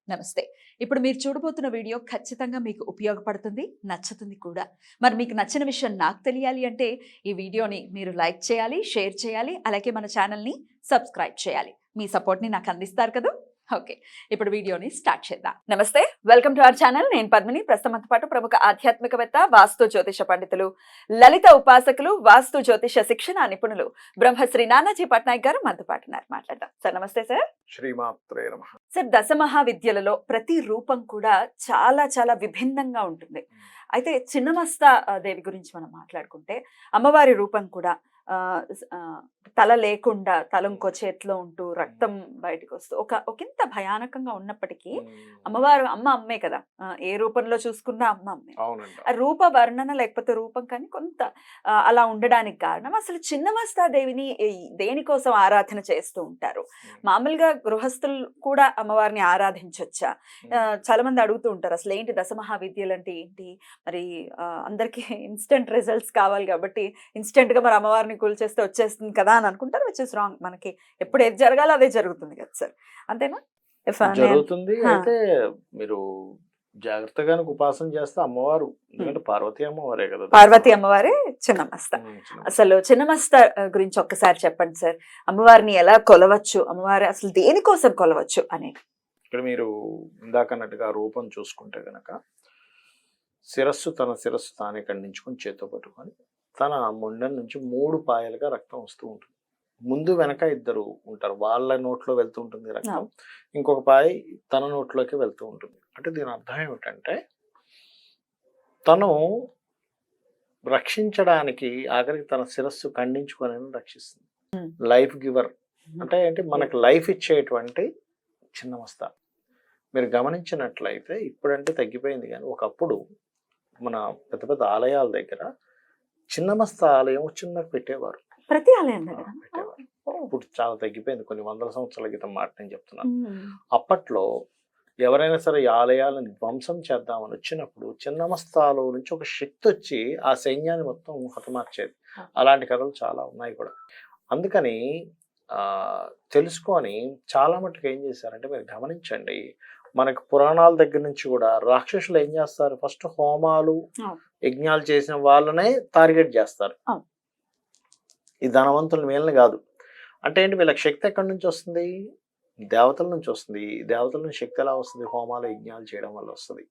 నమస్తే. ఇప్పుడు మీరు చూడబోతున్న వీడియో ఖచ్చితంగా మీకు ఉపయోగపడుతుంది, నచ్చుతుంది కూడా. మరి మీకు నచ్చిన విషయం నాకు తెలియాలి అంటే ఈ వీడియోని మీరు లైక్ చేయాలి, షేర్ చేయాలి, అలాగే మన ఛానల్‌ని సబ్స్క్రైబ్ చేయాలి. మీ సపోర్ట్‌ని నాకు అందిస్తారు కదూ! ఓకే. ఇప్పుడు వీడియోని స్టార్ట్ చేద్దాం. నమస్తే. Welcome to our channel. నేను పద్మిని. ప్రస్తుతంతో పాటు ప్రముఖ ఆధ్యాత్మికవేత్త, వాస్తు జ్యోతిష పండితులు, లలిత ఉపాసకులు, వాస్తు జ్యోతిష శిక్షణ నిపుణులు బ్రహ్మశ్రీ నానాజీ పట్నాయక్ గారు మనతో పాటు ఉన్నారు. మాట్లాడదాం. సార్ నమస్తే సార్. శ్రీమాత్రే నమః. సార్, దశమహావిద్యలలో ప్రతి రూపం కూడా చాలా చాలా విభిన్నంగా ఉంటుంది. అయితే చిన్నమస్తా దేవి గురించి మనం మాట్లాడుకుంటే అమ్మవారి రూపం కూడా తల లేకుండా తల ఇంకో చేతిలో ఉంటూ రక్తం బయటకు వస్తూ ఒకంత భయానకంగా ఉన్నప్పటికీ అమ్మవారు అమ్మే కదా. ఏ రూపంలో చూసుకున్నా అమ్మే. ఆ రూప వర్ణన లేకపోతే రూపం కానీ కొంత అలా ఉండడానికి కారణం అసలు చిన్నమస్తా దేవిని దేనికోసం ఆరాధన చేస్తూ ఉంటారు. మామూలుగా గృహస్థులు కూడా అమ్మవారిని ఆరాధించొచ్చా? చాలా మంది అడుగుతూ ఉంటారు అసలు ఏంటి దశమహావిద్యలు అంటే ఏంటి, మరి అందరికి ఇన్స్టెంట్ రిజల్ట్స్ కావాలి కాబట్టి ఇన్స్టెంట్ గా మరి అమ్మవారిని కూల్చేస్తే వచ్చేస్తుంది కదా అని అనుకుంటారు, విచ్ ఇస్ రాంగ్. మనకి ఎప్పుడు ఏది జరగాలో అదే జరుగుతుంది కదా సార్, అంతేనా? జరుగుతుంది. అయితే మీరు జాగ్రత్తగా ఉపాసన చేస్తే అమ్మవారు, ఎందుకంటే పార్వతీ అమ్మవారే కదా. పార్వతీ అమ్మవారే చిన్నమస్తా. అసలు చిన్నమస్తా గురించి ఒక్కసారి చెప్పండి సార్. అమ్మవారిని ఎలా కొలవచ్చు, అమ్మవారి అసలు దేనికోసం కొలవచ్చు అనేది. ఇక్కడ మీరు ఇందాకన్నట్టుగా రూపం చూసుకుంటే గనక తన శిరస్సు తానే ఖండించుకొని చేత్తో పట్టుకొని తన మొండెం నుంచి 3 పాయలుగా రక్తం వస్తూ ఉంటుంది. ముందు వెనక ఇద్దరు ఉంటారు, వాళ్ళ నోట్లో వెళ్తూ ఉంటుంది రక్తం, ఇంకొక పాయ తన నోట్లోకి వెళ్తూ ఉంటుంది. అంటే దీని అర్థం ఏమిటంటే తను రక్షించడానికి ఆఖరికి తన శిరస్సు ఖండించుకొని రక్షిస్తుంది. లైఫ్ గివర్ అంటే ఏంటి, మనకు లైఫ్ ఇచ్చేటువంటి చిన్నమస్తా. మీరు గమనించినట్లయితే ఇప్పుడంటే తగ్గిపోయింది, కానీ ఒకప్పుడు మన పెద్ద పెద్ద ఆలయాల దగ్గర చిన్నమస్తా ఆలయం చిన్నగా పెట్టేవారు, ప్రతి ఆలయం దగ్గర పెట్టేవారు. ఇప్పుడు చాలా తగ్గిపోయింది, కొన్ని వందల సంవత్సరాల క్రితం మాట నేను చెప్తున్నాను. అప్పట్లో ఎవరైనా సరే ఈ ఆలయాలను ధ్వంసం చేద్దామని వచ్చినప్పుడు చిన్నమస్తాలో నుంచి ఒక శక్తి వచ్చి ఆ సైన్యాన్ని మొత్తం హతమార్చేది. అలాంటి కథలు చాలా ఉన్నాయి కూడా. అందుకని తెలుసుకొని చాలా మట్టుకు ఏం చేశారంటే, మీరు గమనించండి, మనకు పురాణాల దగ్గర నుంచి కూడా రాక్షసులు ఏం చేస్తారు, ఫస్ట్ హోమాలు యజ్ఞాలు చేసిన వాళ్ళనే టార్గెట్ చేస్తారు. ఈ ధనవంతుల మేలని కాదు. అంటే ఏంటి, వీళ్ళకి శక్తి ఎక్కడి నుంచి వస్తుంది? దేవతల నుంచి వస్తుంది. దేవతల నుంచి శక్తి ఎలా వస్తుంది? హోమాలు యజ్ఞాలు చేయడం వల్ల వస్తుంది.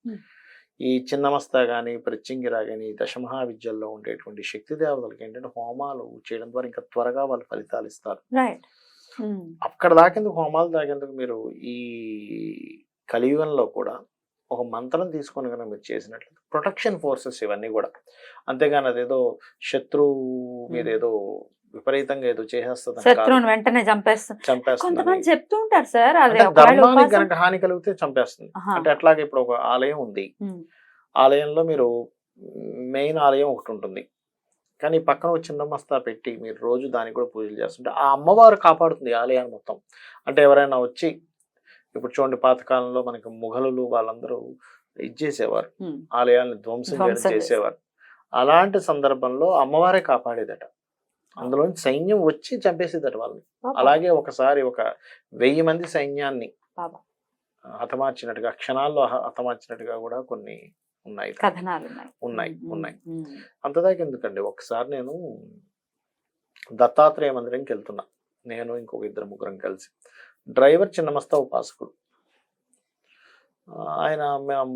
ఈ చిన్నమస్తా కానీ ప్రత్యంగిరా కానీ దశమహావిద్యల్లో ఉండేటువంటి శక్తి దేవతలకి ఏంటంటే హోమాలు చేయడం ద్వారా ఇంకా త్వరగా వాళ్ళు ఫలితాలు ఇస్తారు. అక్కడ దాకేందుకు, హోమాలు దాకేందుకు మీరు ఈ కలియుగంలో కూడా ఒక మంత్రం తీసుకొని కనుక మీరు చేసినట్లయితే ప్రొటెక్షన్ ఫోర్సెస్ ఇవన్నీ కూడా. అంతేగాని అదేదో శత్రువు మీద ఏదో విపరీతంగా ఏదో చేసేస్తుంది, వెంటనే చంపేస్తుంది చెప్తూ ఉంటారు సార్. ధర్మానికి కనుక హాని కలిగితే చంపేస్తుంది. అంటే అట్లాగే ఇప్పుడు ఒక ఆలయం ఉంది, ఆలయంలో మీరు మెయిన్ ఆలయం ఒకటి ఉంటుంది, కానీ పక్కన ఒక చిన్నమస్తా పెట్టి మీరు రోజు దానికి కూడా పూజలు చేస్తుంటే ఆ అమ్మవారు కాపాడుతుంది ఆలయాన్ని మొత్తం. అంటే ఎవరైనా వచ్చి, ఇప్పుడు చూడండి పాతకాలంలో మనకి ముఘలులు వాళ్ళందరూ ఇది చేసేవారు, ఆలయాల్ని ధ్వంసం చేసేవారు. అలాంటి సందర్భంలో అమ్మవారే కాపాడేదట, అందులో సైన్యం వచ్చి చంపేసేదట వాళ్ళని. అలాగే ఒకసారి ఒక 1000 మంది సైన్యాన్ని హతమార్చినట్టుగా, క్షణాల్లో హతమార్చినట్టుగా కూడా కొన్ని ఉన్నాయి, ఉన్నాయి. అంతదాకా ఎందుకండి, ఒకసారి నేను దత్తాత్రేయ మందిరంకి వెళ్తున్నా, నేను ఇంకొక 2-3 కలిసి. డ్రైవర్ చిన్నమస్తా ఉపాసకుడు. ఆయన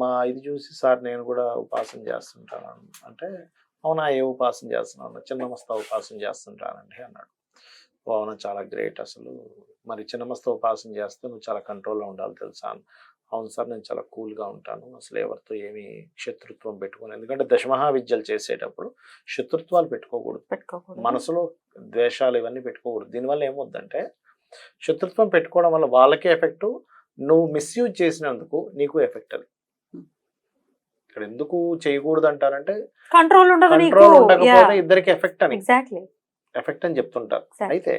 మా ఇది చూసి, సార్ నేను కూడా ఉపాసన చేస్తుంటాను అంటే, అవునా, ఏ ఉపాసన చేస్తున్నాను? చిన్నమస్తా ఉపాసన చేస్తుంటానండి అన్నాడు. అవునా, చాలా గ్రేట్. అసలు మరి చిన్నమస్తా ఉపాసన చేస్తే నువ్వు చాలా కంట్రోల్లో ఉండాలి తెలుసా? అవును సార్, నేను చాలా కూల్గా ఉంటాను, అసలు ఎవరితో ఏమి శత్రుత్వం పెట్టుకోను. ఎందుకంటే దశమహావిద్యలు చేసేటప్పుడు శత్రుత్వాలు పెట్టుకోకూడదు, మనసులో ద్వేషాలు ఇవన్నీ పెట్టుకోకూడదు. దీనివల్ల ఏమవుద్దంటే, శత్రుత్వం పెట్టుకోవడం వల్ల వాళ్ళకే ఎఫెక్ట్, నువ్వు మిస్యూజ్ చేసినందుకు నీకు ఎఫెక్ట్. అది ఇక్కడ ఎందుకు చేయకూడదు అంటారంటే, కంట్రోల్ ఉండకపోతే ఇద్దరికి ఎఫెక్ట్ అని చెప్తుంటారు. అయితే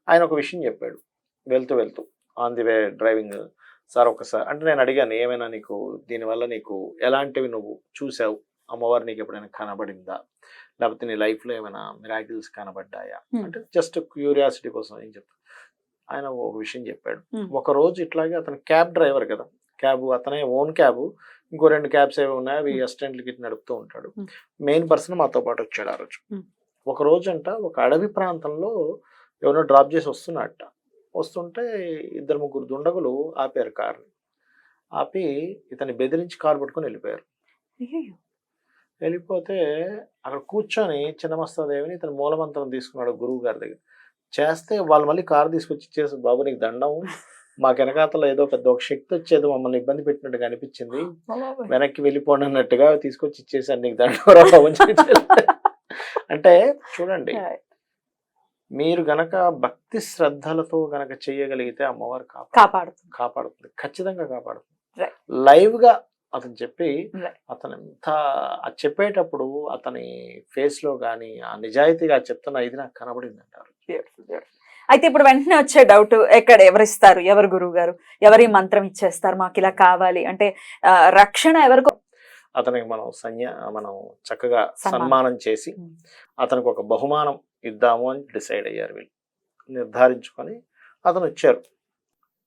ఆయన ఒక విషయం చెప్పాడు వెళ్తూ on the way driving. Sir ఒకసారి అంటే నేను అడిగాను, ఏమైనా నీకు దీనివల్ల నీకు ఎలాంటివి నువ్వు చూసావు, అమ్మవారు నీకు ఎప్పుడైనా కనబడిందా, లేకపోతే నీ లైఫ్లో ఏమైనా మిరాకిల్స్ కనబడ్డాయా అంటే జస్ట్ క్యూరియాసిటీ కోసం ఏం చెప్తాను. ఆయన ఒక విషయం చెప్పాడు. ఒక రోజు ఇట్లాగే అతను క్యాబ్ డ్రైవర్ కదా, క్యాబ్ అతనే ఓన్ క్యాబ్, ఇంకో 2 క్యాబ్స్ ఏవి ఉన్నాయి అవి అసిస్టెంట్లకి నడుపుతూ ఉంటాడు. మెయిన్ పర్సన్ మాతో పాటు వచ్చాడు ఆ రోజు. ఒక రోజు అంట ఒక అడవి ప్రాంతంలో ఎవరో డ్రాప్ చేసి వస్తున్నట్ట. వస్తుంటే 2-3 దుండగులు ఆపారు కార్ని. ఆపి ఇతన్ని బెదిరించి కారు పట్టుకొని వెళ్ళిపోయారు. వెళ్ళిపోతే అక్కడ కూర్చొని చిన్నమస్తాదేవిని ఇతను మూలమంత్రం తీసుకున్నాడు గురువు గారి దగ్గర. చేస్తే వాళ్ళు మళ్ళీ కారు తీసుకొచ్చి ఇచ్చేసి, బాబు నీకు దండం, మాకు వెనకాతలో ఏదో పెద్ద ఒక శక్తి వచ్చేది మమ్మల్ని ఇబ్బంది పెట్టినట్టుగా అనిపించింది, వెనక్కి వెళ్ళిపోండి అన్నట్టుగా తీసుకొచ్చి ఇచ్చేసాను, నీకు దండం. అంటే చూడండి, మీరు గనక భక్తి శ్రద్ధలతో గనక చేయగలిగితే అమ్మవారు కాపాడుతుంది, ఖచ్చితంగా కాపాడుతుంది. లైవ్ గా అతను చెప్పి అతను ఎంత చెప్పేటప్పుడు అతని ఫేస్ లో గానీ ఆ నిజాయితీగా చెప్తున్న ఇది నాకు కనబడింది అంటారు. అయితే ఇప్పుడు వెంటనే వచ్చే డౌట్, ఎక్కడ ఎవరిస్తారు, ఎవరు గురువు గారు, ఎవరి మంత్రం ఇచ్చేస్తారు, మాకు ఇలా కావాలి అంటే రక్షణ ఎవరికి? అతనికి మనం చక్కగా సన్మానం చేసి అతనికి ఒక బహుమానం ఇద్దాము అని డిసైడ్ అయ్యారు. వీళ్ళు నిర్ధారించుకొని అతను వచ్చారు.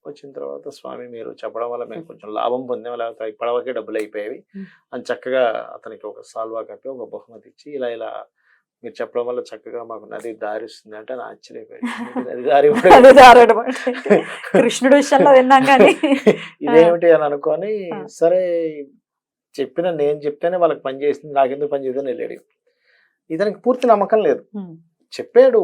వచ్చిన తర్వాత, స్వామి మీరు చెప్పడం వల్ల మేము కొంచెం లాభం పొందాం, లేకపోతే పడవకే డబ్బులు అయిపోయేవి అని చక్కగా అతనికి ఒక సాల్వా కప్పి ఒక బహుమతి ఇచ్చి, ఇలా మీరు చెప్పడం వల్ల చక్కగా మాకు నది దారిస్తుంది అంటే నా ఆశ్చర్యపోయింది. కృష్ణుడు విషయంలో విన్నాం కానీ ఇదేమిటి అని అనుకొని, సరే నేను చెప్తేనే వాళ్ళకి పని చేసింది, నాకెందుకు పని చేద్దని వెళ్ళాడు. ఇతనికి పూర్తి నమ్మకం లేదు. చెప్పాడు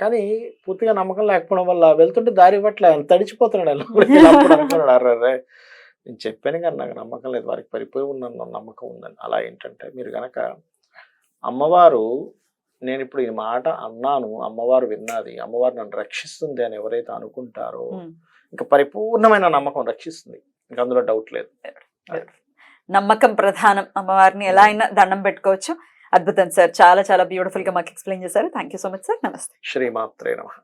కానీ పూర్తిగా నమ్మకం లేకపోవడం వల్ల వెళ్తుంటే దారి పట్ల తడిచిపోతున్నాడు. అనుకున్నాడు, అర్రే నేను చెప్పాను కానీ నాకు నమ్మకం లేదు, వారికి పరిపోయి ఉన్న నమ్మకం ఉందని. అలా ఏంటంటే, మీరు గనక అమ్మవారు, నేను ఇప్పుడు ఈ మాట అన్నాను, అమ్మవారు విన్నది, అమ్మవారు నన్ను రక్షిస్తుంది అని ఎవరైతే అనుకుంటారో ఇంకా పరిపూర్ణమైన నమ్మకం రక్షిస్తుంది, ఇంకా అందులో డౌట్ లేదు. నమ్మకం ప్రధానం. అమ్మవారిని ఎలా అయినా దండం పెట్టుకోవచ్చు. అద్భుతం సార్, చాలా చాలా బ్యూటిఫుల్ గా మాకు ఎక్స్ప్లెయిన్ చేశారు. Thank you so much sir. నమస్తే. శ్రీమాత్రే నమః.